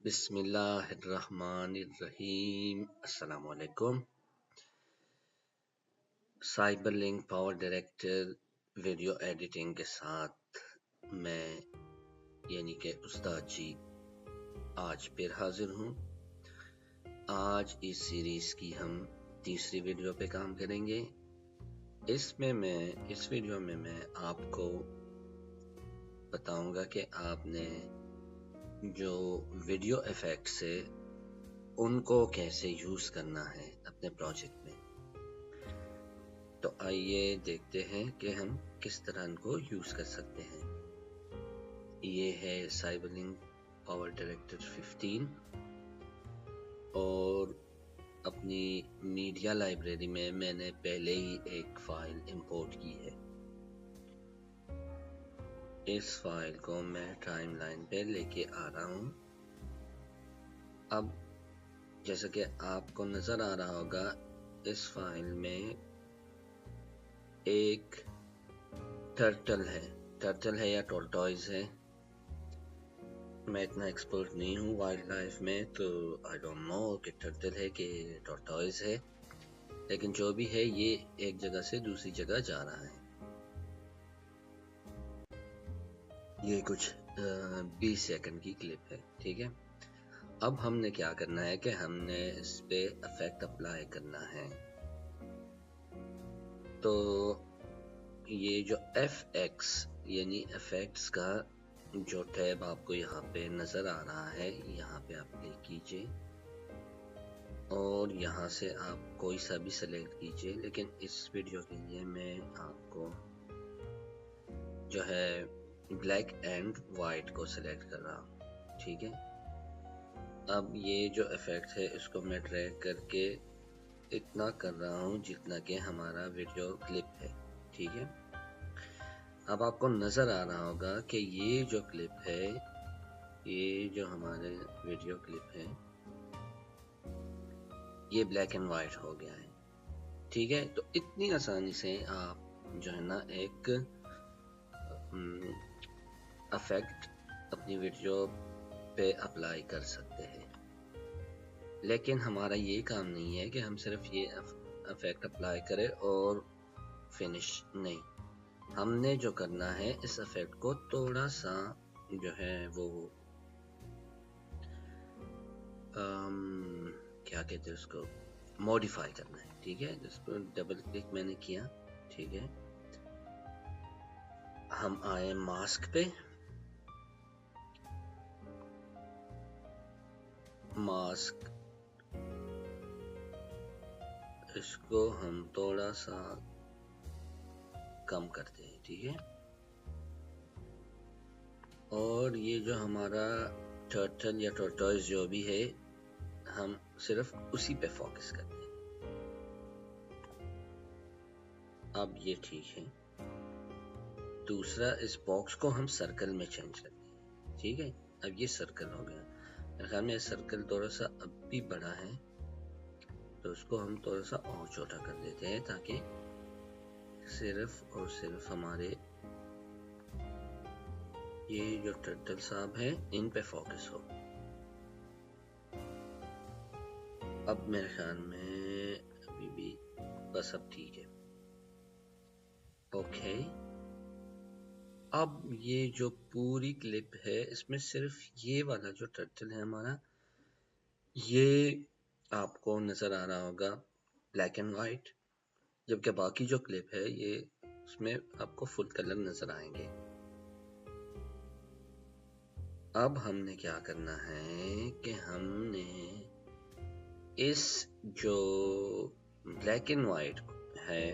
बिस्मिल्लाहिर्रहमानिर्रहीम। अस्सलाम वालेकुम। CyberLink power director video editing के साथ मैं यानी कि उस्ताद जी आज फिर हाजिर हूँ। आज इस सीरीज की हम तीसरी वीडियो पे काम करेंगे। इस वीडियो में मैं आपको बताऊंगा कि आपने जो वीडियो इफेक्ट्स है उनको कैसे यूज करना है अपने प्रोजेक्ट में। तो आइए देखते हैं कि हम किस तरह इनको यूज कर सकते हैं। ये है साइबरलिंक पावर डायरेक्टर 15 और अपनी मीडिया लाइब्रेरी में मैंने पहले ही एक फाइल इंपोर्ट की है। इस फाइल को मैं टाइमलाइन पे लेके आ रहा हूँ। अब जैसा कि आपको नजर आ रहा होगा, इस फाइल में एक टर्टल है या टोर्टोइज है। मैं इतना एक्सपर्ट नहीं हूँ वाइल्ड लाइफ में, तो आई डोंट नो कि टर्टल है कि टोर्टोइज है, लेकिन जो भी है ये एक जगह से दूसरी जगह जा रहा है। ये कुछ 20 सेकंड की क्लिप है, ठीक है। अब हमने क्या करना है कि हमने इस पे इफेक्ट अप्लाई करना है। तो ये जो FX यानी इफेक्ट्स का जो टैब आपको यहाँ पे नजर आ रहा है, यहाँ पे आप क्लिक कीजिए और यहाँ से आप कोई सा भी सेलेक्ट कीजिए, लेकिन इस वीडियो के लिए मैं आपको जो है ब्लैक एंड वाइट को सिलेक्ट कर रहा हूँ, ठीक है। अब ये जो इफेक्ट है इसको मैं ड्रैग करके इतना कर रहा हूँ जितना कि हमारा वीडियो क्लिप है, ठीक है। अब आपको नजर आ रहा होगा कि ये जो क्लिप है, ये जो हमारे वीडियो क्लिप है, ये ब्लैक एंड वाइट हो गया है, ठीक है। तो इतनी आसानी से आप जो है ना एक इफेक्ट अपनी वीडियो पे अप्लाई कर सकते हैं। लेकिन हमारा ये काम नहीं है कि हम सिर्फ ये इफेक्ट अप्लाई करें और फिनिश नहीं। हमने जो करना है, इस इफेक्ट को थोड़ा सा जो है वो क्या कहते हैं उसको, मॉडिफाई करना है, ठीक है। जिसको डबल क्लिक मैंने किया, ठीक है। हम आए मास्क पे, मास्क इसको हम थोड़ा सा कम करते हैं, ठीक है। और ये जो हमारा टर्टल या टोर्टोइज जो भी है, हम सिर्फ उसी पे फोकस करते हैं। अब ये ठीक है। दूसरा, इस बॉक्स को हम सर्कल में चेंज करते हैं, ठीक है। अब ये सर्कल हो गया। मेरे ख्याल में सर्कल थोड़ा सा अब भी बड़ा है, तो उसको हम थोड़ा सा और छोटा कर देते हैं ताकि सिर्फ और सिर्फ हमारे ये जो टर्टल साहब है इन पे फोकस हो। अब मेरे ख्याल में अभी भी बस अब ठीक है, ओके। अब ये जो पूरी क्लिप है, इसमें सिर्फ ये वाला जो टर्टल है हमारा, ये आपको नजर आ रहा होगा ब्लैक एंड वाइट, जबकि बाकी जो क्लिप है ये उसमें आपको फुल कलर नजर आएंगे। अब हमने क्या करना है कि हमने इस जो ब्लैक एंड वाइट है,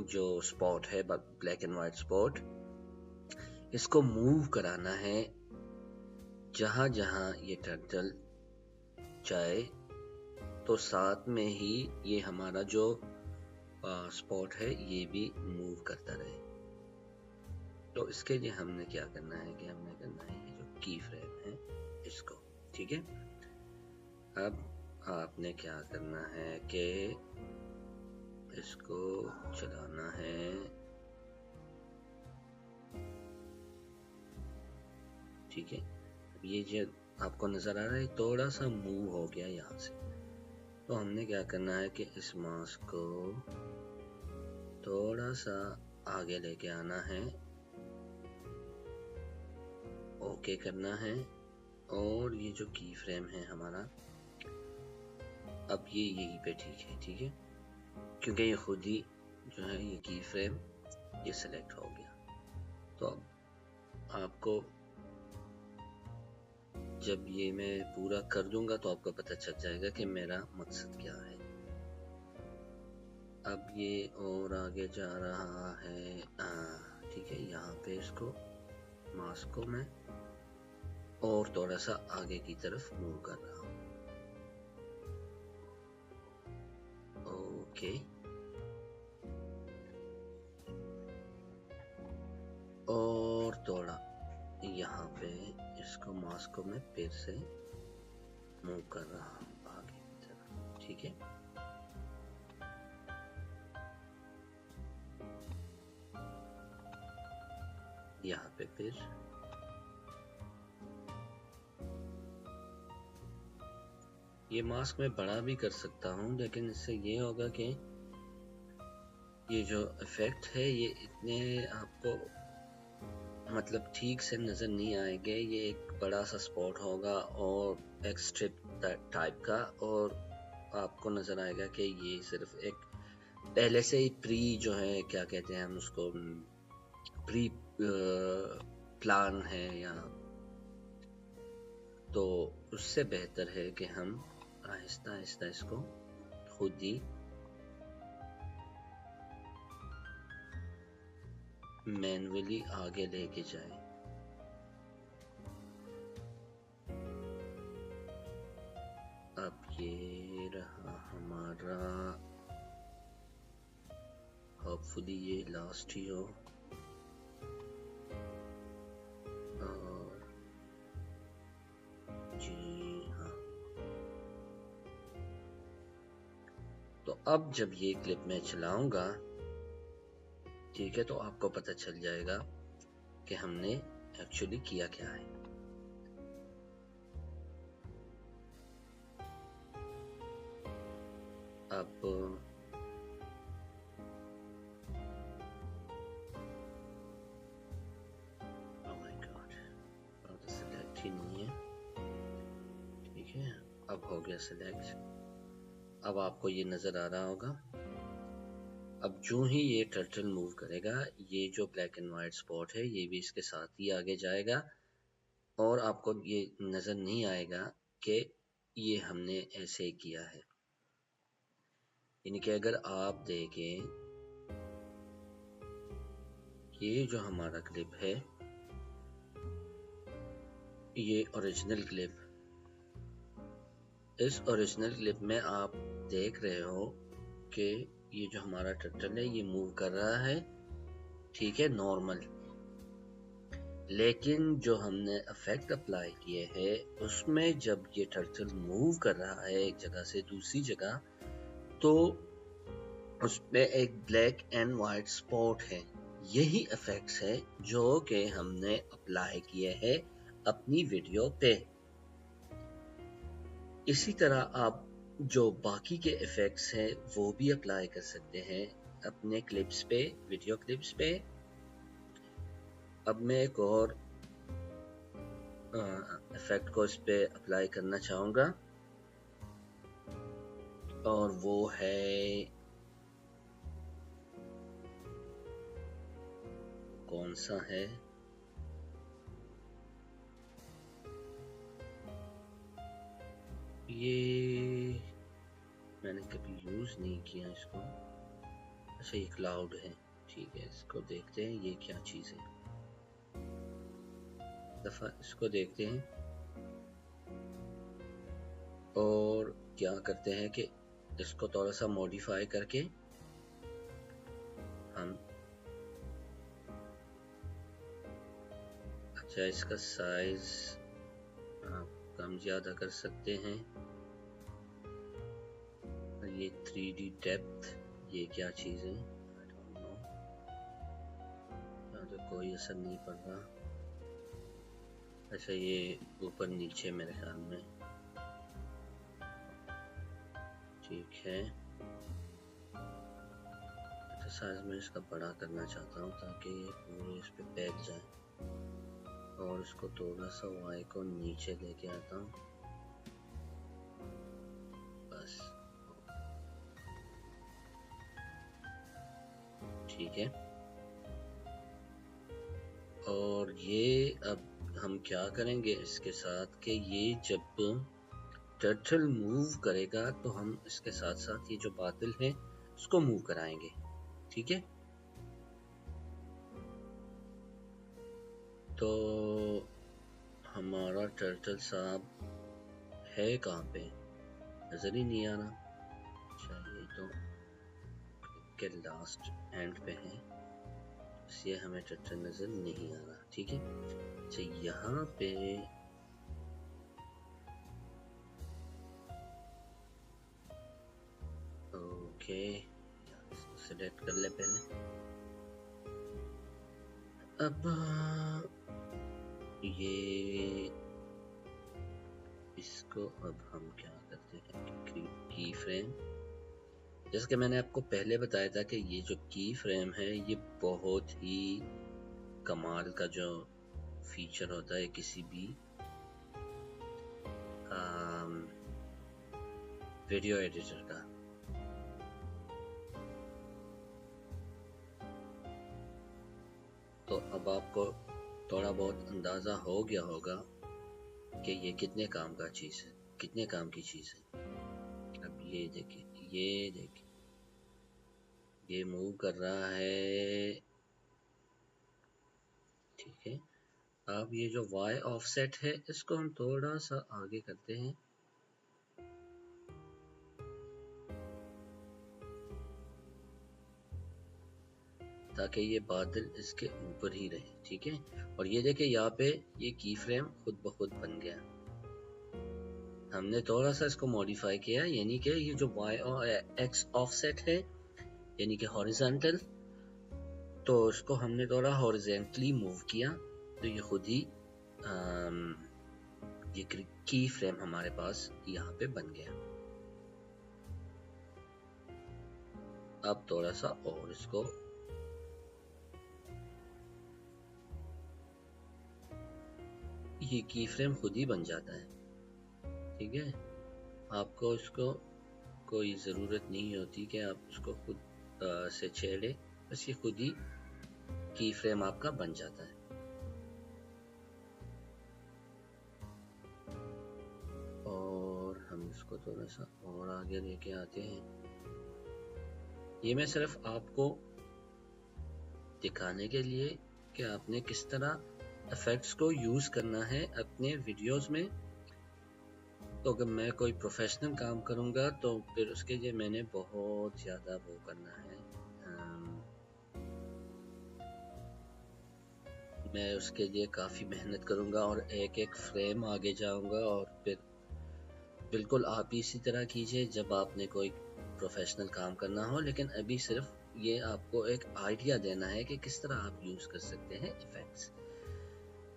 जो स्पॉट है ब्लैक एंड वाइट स्पॉट, इसको मूव कराना है जहां जहां ये टर्टल जाए, तो साथ में ही ये हमारा जो स्पॉट है ये भी मूव करता रहे। तो इसके लिए हमने क्या करना है कि हमने करना है ये जो की फ्रेम है इसको, ठीक है। अब आपने क्या करना है कि इसको चलाना है, ठीक है। ये जो आपको नज़र आ रहा है थोड़ा सा मूव हो गया यहाँ से। तो हमने क्या करना है कि इस मास्क को थोड़ा सा आगे लेके आना है, ओके करना है। और ये जो की फ्रेम है हमारा, अब ये यहीं पे ठीक है, क्योंकि ये खुद ही जो है ये की फ्रेम ये सिलेक्ट हो गया। तो अब आपको जब ये मैं पूरा कर दूंगा तो आपको पता चल जाएगा कि मेरा मकसद क्या है। अब ये और आगे जा रहा है, ठीक है। यहाँ पे इसको मास्क को मैं और थोड़ा सा आगे की तरफ मूव कर रहा हूँ, ओके। और थोड़ा यहाँ पे इसको मास्क को मैं फिर से मूव कर रहा हूँ आगे की तरफ, ठीक है। यहाँ पे फिर ये मास्क मैं बड़ा भी कर सकता हूँ, लेकिन इससे ये होगा कि ये जो इफेक्ट है ये इतने आपको मतलब ठीक से नजर नहीं आएंगे। ये एक बड़ा सा स्पॉट होगा और एक स्ट्रिप टाइप का, और आपको नजर आएगा कि ये सिर्फ एक पहले से ही प्री जो है, क्या कहते हैं हम उसको, प्री प्लान है या। तो उससे बेहतर है कि हम आहिस्ता आहिस्ता इसको खुद ही मैन्युअली आगे लेके जाए। अब ये रहा हमारा, होपफुली ये लास्ट ही हो। जी हाँ, तो अब जब ये क्लिप मैं चलाऊंगा, ठीक है, तो आपको पता चल जाएगा कि हमने एक्चुअली किया क्या है। अब ओह माय गॉड, तो सिलेक्ट ही नहीं है, ठीक है। अब हो गया सिलेक्ट। अब आपको ये नजर आ रहा होगा। अब जो ही ये टर्टल मूव करेगा, ये जो ब्लैक एंड व्हाइट स्पॉट है ये भी इसके साथ ही आगे जाएगा, और आपको ये नजर नहीं आएगा कि ये हमने ऐसे किया है। यानी कि अगर आप देखें, ये जो हमारा क्लिप है ये ओरिजिनल क्लिप, इस ओरिजिनल क्लिप में आप देख रहे हो कि ये जो हमारा टर्टल है ये मूव कर रहा है, ठीक है, नॉर्मल। लेकिन जो हमने इफेक्ट अप्लाई किए हैं उसमें जब ये टर्टल मूव कर रहा है एक जगह से दूसरी जगह, तो उसमें एक ब्लैक एंड व्हाइट स्पॉट है। यही इफेक्ट्स है जो कि हमने अप्लाई किए हैं अपनी वीडियो पे। इसी तरह आप जो बाकी के इफेक्ट्स हैं वो भी अप्लाई कर सकते हैं अपने क्लिप्स पे, वीडियो क्लिप्स पे। अब मैं एक और इफेक्ट को इस पे अप्लाई करना चाहूँगा, और वो है, कौन सा है, ये मैंने कभी यूज नहीं किया इसको। अच्छा, ये क्लाउड है, ठीक है। इसको देखते हैं ये क्या चीज है, दफा इसको देखते हैं। और क्या करते हैं कि इसको थोड़ा सा मॉडिफाई करके हम, अच्छा, इसका साइज कम ज्यादा कर सकते हैं। ये 3D डेप्थ, ये क्या चीज है, आई डोंट नो, यहाँ तो कोई असर नहीं पड़ रहा। अच्छा, ये ऊपर नीचे मेरे ख्याल में ठीक है। अच्छा, साइज में इसका बड़ा करना चाहता हूँ ताकि ये पूरे इस पे बैठ जाए, और इसको थोड़ा सा वाई को नीचे लेके आता हूँ बस। ठीक है, और ये अब हम क्या करेंगे इसके साथ कि ये जब टर्टल मूव करेगा तो हम इसके साथ साथ ये जो बादल है उसको मूव कराएंगे। ठीक है, तो हमारा टर्टल साहब है कहाँ पे, नजर ही नहीं आ रहा। अच्छा, ये तो के लास्ट एंड पे है, इसलिए हमें टर्टल नजर नहीं आ रहा। ठीक है, अच्छा यहाँ पे ओके सेलेक्ट कर ले पहले। अब ये इसको अब हम क्या करते हैं, की फ्रेम, जैसे कि मैंने आपको पहले बताया था कि ये जो की फ्रेम है ये बहुत ही कमाल का जो फीचर होता है किसी भी वीडियो एडिटर का। तो अब आपको थोड़ा बहुत अंदाजा हो गया होगा कि ये कितने काम का चीज है, कितने काम की चीज है। अब ये देखिए, ये देखिए, ये मूव कर रहा है। ठीक है, अब ये जो y ऑफसेट है इसको हम थोड़ा सा आगे करते हैं, ताकि ये बादल इसके ऊपर ही रहे। ठीक है, और ये देखिए यहाँ पे ये की फ्रेम खुद ब खुद बन गया। हमने थोड़ा सा इसको मॉडिफाई किया, यानी कि ये जो y और x ऑफसेट है यानी कि हॉरिजॉन्टल, तो इसको हमने थोड़ा हॉरिजॉन्टली मूव किया, तो ये खुद ही ये की फ्रेम हमारे पास यहाँ पे बन गया। अब थोड़ा सा और इसको ये की फ्रेम खुद ही बन जाता है। ठीक है, आपको इसको कोई ज़रूरत नहीं होती कि आप उसको खुद से छेड़े, बस ये खुद ही की फ्रेम आपका बन जाता है। और हम इसको थोड़ा सा और आगे लेके आते हैं। ये मैं सिर्फ आपको दिखाने के लिए कि आपने किस तरह इफेक्ट्स को यूज़ करना है अपने वीडियोस में। तो अगर मैं कोई प्रोफेशनल काम करूँगा तो फिर उसके लिए मैंने बहुत ज़्यादा वो करना है, मैं उसके लिए काफ़ी मेहनत करूँगा और एक एक फ्रेम आगे जाऊँगा। और फिर बिल्कुल आप इसी तरह कीजिए जब आपने कोई प्रोफेशनल काम करना हो, लेकिन अभी सिर्फ ये आपको एक आइडिया देना है कि किस तरह आप यूज़ कर सकते हैं इफ़ेक्ट्स।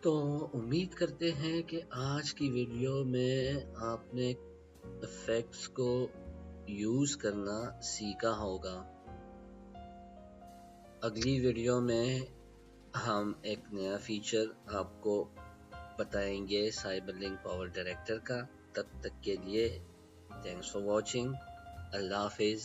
तो उम्मीद करते हैं कि आज की वीडियो में आपने इफ़ेक्ट्स को यूज़ करना सीखा होगा। अगली वीडियो में हम एक नया फीचर आपको बताएंगे साइबरलिंक पावर डायरेक्टर का। तब तक के लिए थैंक्स फॉर वॉचिंग। अल्लाह हाफिज़।